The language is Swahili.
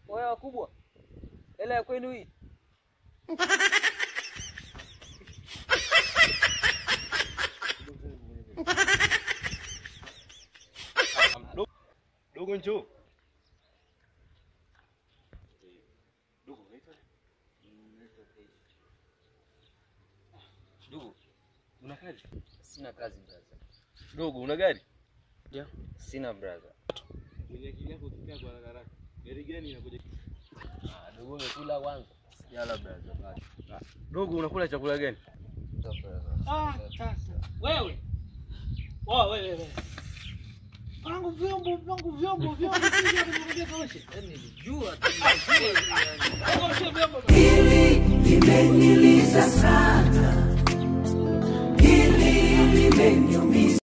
Wewe wakubwa. Hela ya kwenu hii. Dogo njoo. Dogo, una kazi? Sina kazi brother. Dogo, una gari? Ndio. Sina brother. Mwenye akili yako ukikaa kwa haraka. Gari gani inakuja? Dogo umekula kwanza. Sijala brother bado. Dogo, unakula chakula gani? Sasa. Wewe. Wewe. Pangu vyombo sisi tunamwambia kaoshe. Nilijua Kaoshe vyombo. Hili limeniliza sana. Hili limeniumiza.